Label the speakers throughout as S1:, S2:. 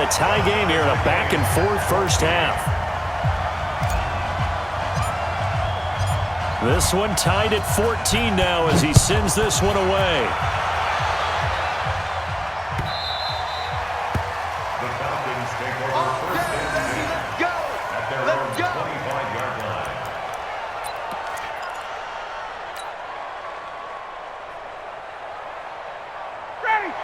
S1: a tie game here in a back-and-forth first half. This one tied at 14 now as he sends this one away.
S2: The Falcons take over first and 10 at their own 25-yard line.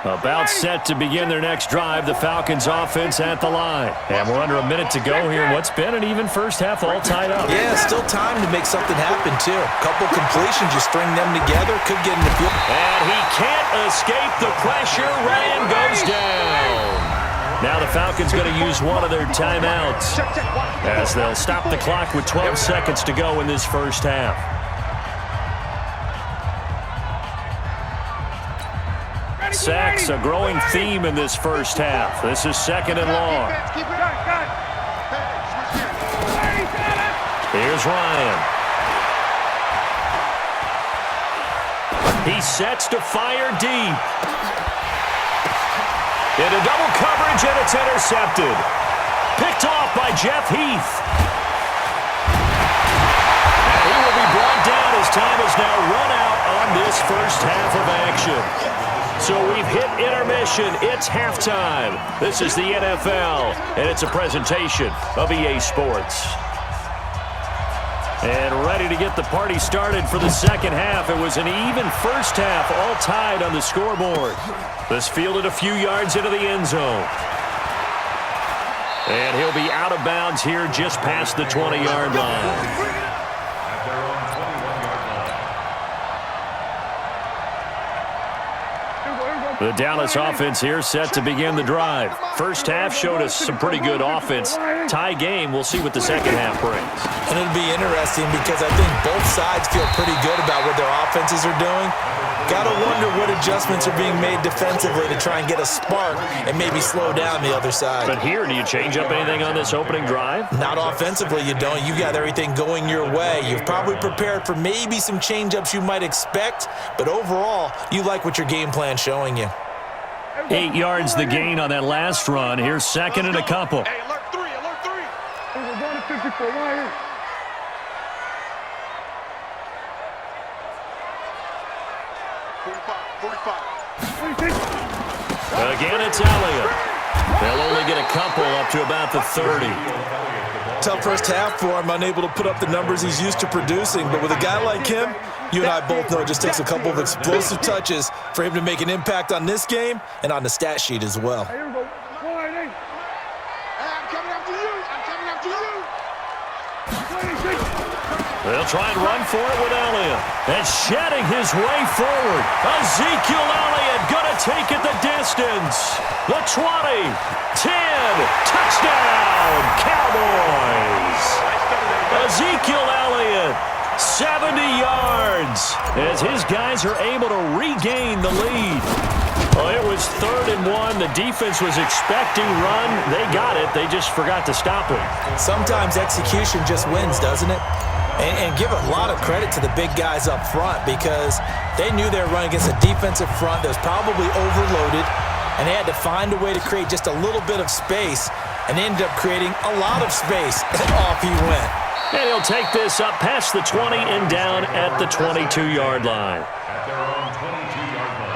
S1: About set to begin their next drive, the Falcons offense at the line. And we're under a minute to go here. What's been an even first half all tied up.
S3: Yeah, still time to make something happen, too. Couple completions, you string them together, could get in the field.
S1: And he can't escape the pressure. Ryan goes down. Now the Falcons going to use one of their timeouts as they'll stop the clock with 12 seconds to go in this first half. Sacks, a growing theme in this first half. This is second and long. Here's Ryan. He sets to fire deep. Into double coverage, and it's intercepted. Picked off by Jeff Heath. And he will be brought down as time is now run out on this first half of action. So we've hit intermission. It's halftime. This is the NFL, and it's a presentation of EA Sports. And ready to get the party started for the second half. It was an even first half, all tied on the scoreboard. This fielded a few yards into the end zone. And he'll be out of bounds here just past the 20-yard line. The Dallas offense here set to begin the drive. First half showed us some pretty good offense. Tie game, we'll see what the second half brings.
S3: And it'll be interesting because I think both sides feel pretty good about what their offenses are doing. Got to wonder what adjustments are being made defensively to try and get a spark and maybe slow down the other side.
S1: But here, do you change up anything on this opening drive?
S3: Not offensively, you don't. You've got everything going your way. You've probably prepared for maybe some change-ups you might expect, but overall, you like what your game plan's showing you.
S1: 8 yards the gain on that last run. Here's second and a couple.
S4: Hey, alert 3, alert 3. We're going to 54 right here.
S1: Again, it's Elliott. They'll only get a couple up to about the 30.
S3: Tough first half for him, unable to put up the numbers he's used to producing. But with a guy like him, you and I both know it just takes a couple of explosive touches for him to make an impact on this game and on the stat sheet as well.
S4: Hey, here we go. I'm coming after you. I'm coming after you.
S1: They'll try and run for it with Elliott. And shedding his way forward. Ezekiel Elliott going to take it the distance. The 20, 10, touchdown, Cowboys. Ezekiel Elliott, 70 yards, as his guys are able to regain the lead. Well, it was 3rd and 1. The defense was expecting run. They got it. They just forgot to stop it.
S3: Sometimes execution just wins, doesn't it? And give a lot of credit to the big guys up front because they knew they were running against a defensive front that was probably overloaded, and they had to find a way to create just a little bit of space, and they ended up creating a lot of space, and off he went.
S1: And he'll take this up past the 20 and down at the 22-yard line.
S2: At their own 22-yard line.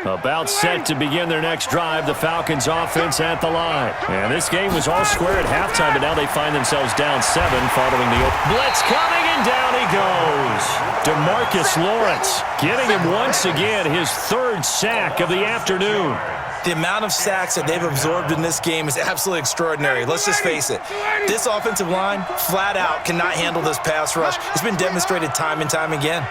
S1: About set to begin their next drive, the Falcons offense at the line. And this game was all square at halftime, but now they find themselves down 7 following the blitz coming, and down he goes. DeMarcus Lawrence getting him once again his 3rd sack of the afternoon.
S3: The amount of sacks that they've absorbed in this game is absolutely extraordinary. Let's just face it. This offensive line, flat out, cannot handle this pass rush. It's been demonstrated time and time again.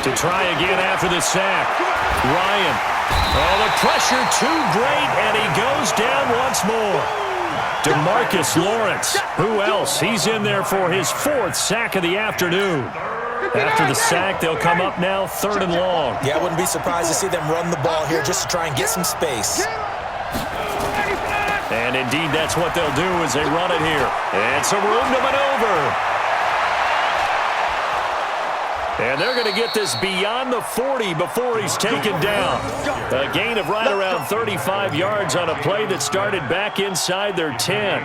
S1: To try again after the sack. Ryan. Oh, the pressure too great, and he goes down once more. DeMarcus Lawrence. Who else? He's in there for his 4th sack of the afternoon. After the sack, they'll come up now 3rd and long.
S3: Yeah, I wouldn't be surprised to see them run the ball here just to try and get some space.
S1: And indeed, that's what they'll do as they run it here. And some room to maneuver. And they're going to get this beyond the 40 before he's taken down. A gain of right around 35 yards on a play that started back inside their 10.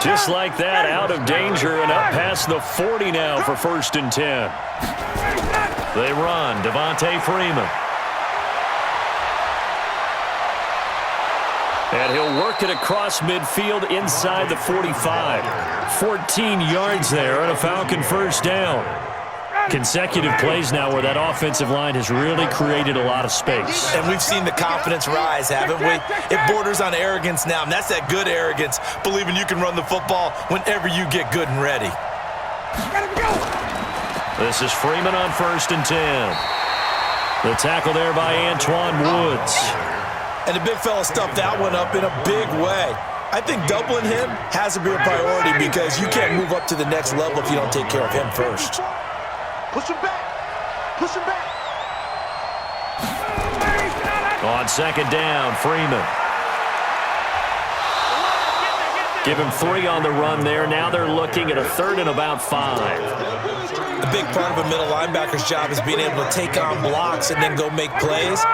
S1: Just like that, out of danger and up past the 40 now for 1st and 10. They run. Devontae Freeman. And he'll work it across midfield inside the 45. 14 yards there and a Falcon 1st down. Consecutive plays now where that offensive line has really created a lot of space.
S3: And we've seen the confidence rise, haven't we? It borders on arrogance now, and that's that good arrogance, believing you can run the football whenever you get good and ready.
S1: This is Freeman on 1st and 10. The tackle there by Antoine Woods.
S3: And the big fella stuffed that one up in a big way. I think doubling him has to be a priority because you can't move up to the next level if you don't take care of him first.
S4: Push him back. Push him back.
S1: On 2nd down, Freeman. Give him 3 on the run there. Now they're looking at a 3rd and about 5.
S3: A big part of a middle linebacker's job is being able to take on blocks and then go make plays.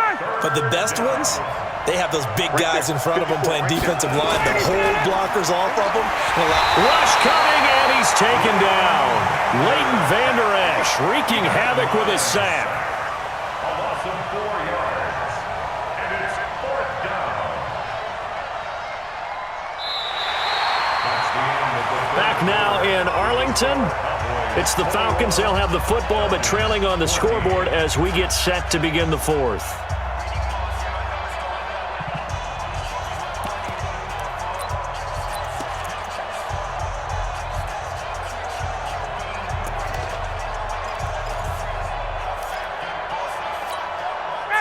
S3: But the best ones, they have those big guys in front of them playing defensive line that hold blockers off of them.
S1: Rush coming, and he's taken down. Leighton Vander Esch wreaking havoc with his sack.
S2: A loss of 4 yards. And it's 4th down. That's the end of the
S1: Back now in Arlington. It's the Falcons. They'll have the football, but trailing on the scoreboard as we get set to begin the 4th.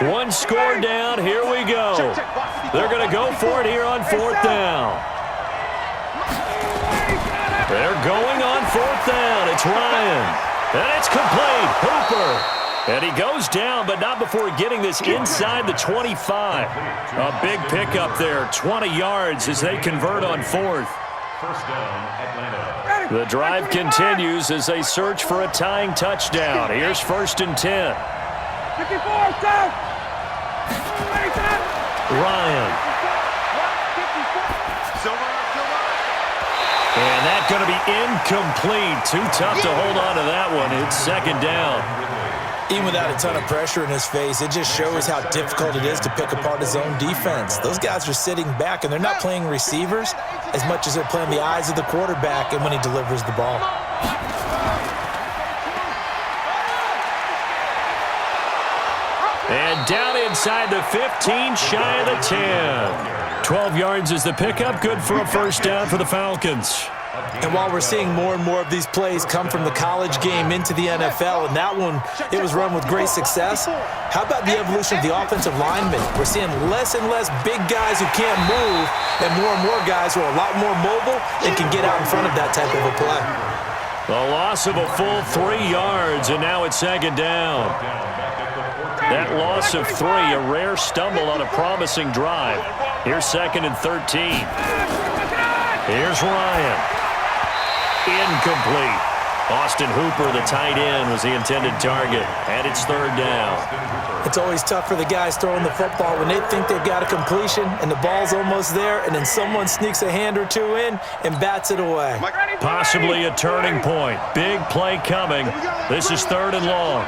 S1: One score down. Here we go. They're going to go for it here on 4th down. They're going on 4th down. It's Ryan. And it's complete. Hooper. And he goes down, but not before getting this inside the 25. A big pickup there. 20 yards as they convert on 4th.
S2: 1st down, Atlanta.
S1: The drive continues as they search for a tying touchdown. Here's 1st and 10.
S4: 54, down.
S1: Ryan. And that's going to be incomplete. Too tough to hold on to that one. It's 2nd down.
S3: Even without a ton of pressure in his face, it just shows how difficult it is to pick apart his own defense. Those guys are sitting back, and they're not playing receivers as much as they're playing the eyes of the quarterback and when he delivers the ball.
S1: And down inside the 15, shy of the 10. 12 yards is the pickup. Good for a 1st down for the Falcons.
S3: And while we're seeing more and more of these plays come from the college game into the NFL, and that one, it was run with great success, how about the evolution of the offensive linemen? We're seeing less and less big guys who can't move and more guys who are a lot more mobile and can get out in front of that type of a play.
S1: A loss of a full 3 yards, and now it's 2nd down. That loss of 3, a rare stumble on a promising drive. Here's 2nd and 13. Here's Ryan. Incomplete. Austin Hooper, the tight end, was the intended target, and it's 3rd down.
S3: It's always tough for the guys throwing the football when they think they've got a completion and the ball's almost there, and then someone sneaks a hand or two in and bats it away.
S1: Possibly a turning point. Big play coming. This is 3rd and long.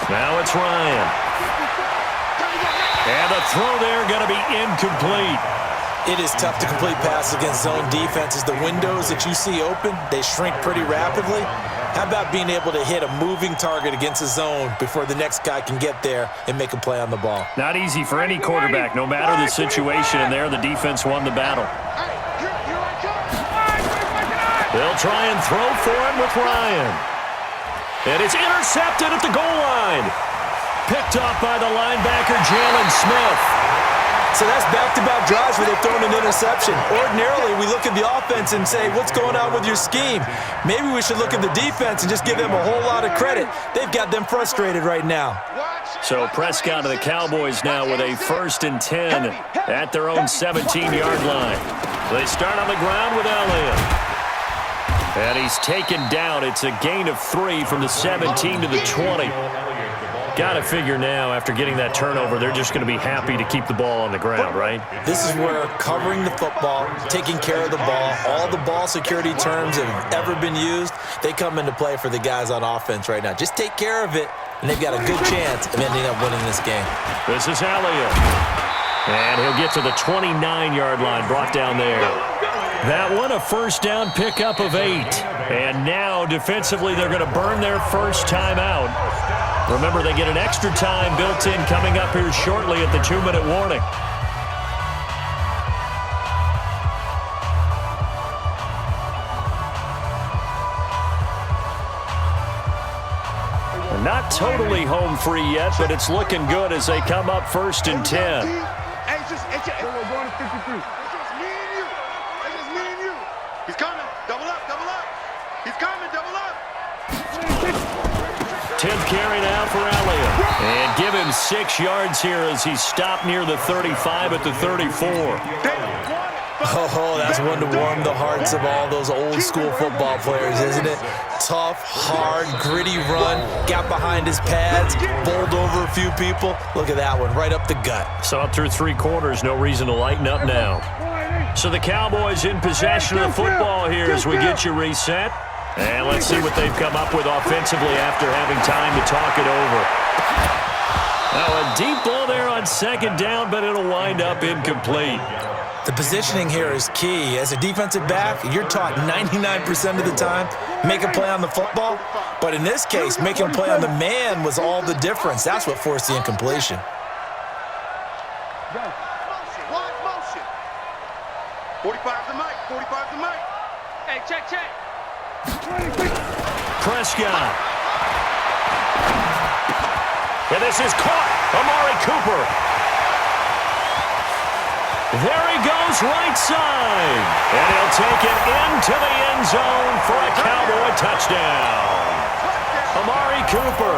S1: Now it's Ryan. And the throw there going to be incomplete.
S3: It is tough to complete passes against zone defenses. The windows that you see open, they shrink pretty rapidly. How about being able to hit a moving target against a zone before the next guy can get there and make a play on the ball?
S1: Not easy for any quarterback, no matter the situation, and there the defense won the battle. They'll try and throw for him with Ryan. And it's intercepted at the goal line. Picked off by the linebacker, Jalen Smith.
S3: So that's back-to-back drives where they've thrown an interception. Ordinarily, we look at the offense and say, what's going on with your scheme? Maybe we should look at the defense and just give them a whole lot of credit. They've got them frustrated right now.
S1: So Prescott to the Cowboys now with a 1st and 10 at their own 17-yard line. They start on the ground with Elliott. And he's taken down. It's a gain of 3 from the 17 to the 20. Got to figure now, after getting that turnover, they're just going to be happy to keep the ball on the ground, right?
S3: This is where covering the football, taking care of the ball, all the ball security terms that have ever been used, they come into play for the guys on offense right now. Just take care of it, and they've got a good chance of ending up winning this game.
S1: This is Elliott. And he'll get to the 29-yard line, brought down there. That one, a first down pickup of 8. And now, defensively, they're going to burn their first timeout. Remember, they get an extra time built in coming up here shortly at the 2-minute warning. Not totally home free yet, but it's looking good as they come up 1st and 10.
S4: We're going to 53. It's just me and you. It's just me and you. He's coming. Double up, double up. He's coming, double up.
S1: 10th carry now for Elliott. And give him 6 yards here as he's stopped near the 35 at the 34.
S3: Oh, that's one to warm the hearts of all those old-school football players, isn't it? Tough, hard, gritty run, got behind his pads, bowled over a few people. Look at that one, right up the gut.
S1: Saw it through 3 quarters, no reason to lighten up now. So the Cowboys in possession of the football here as we get you reset. And let's see what they've come up with offensively after having time to talk it over. Now a deep ball there on 2nd down, but it'll wind up incomplete.
S3: The positioning here is key. As a defensive back, you're taught 99% of the time, make a play on the football. But in this case, making a play on the man was all the difference. That's what forced the incompletion.
S4: Motion. 45 to Mike. 45 to Mike. Hey, check.
S1: Prescott. And this is caught. Amari Cooper. There he goes, right side. And he'll take it into the end zone for a Cowboy touchdown. Amari Cooper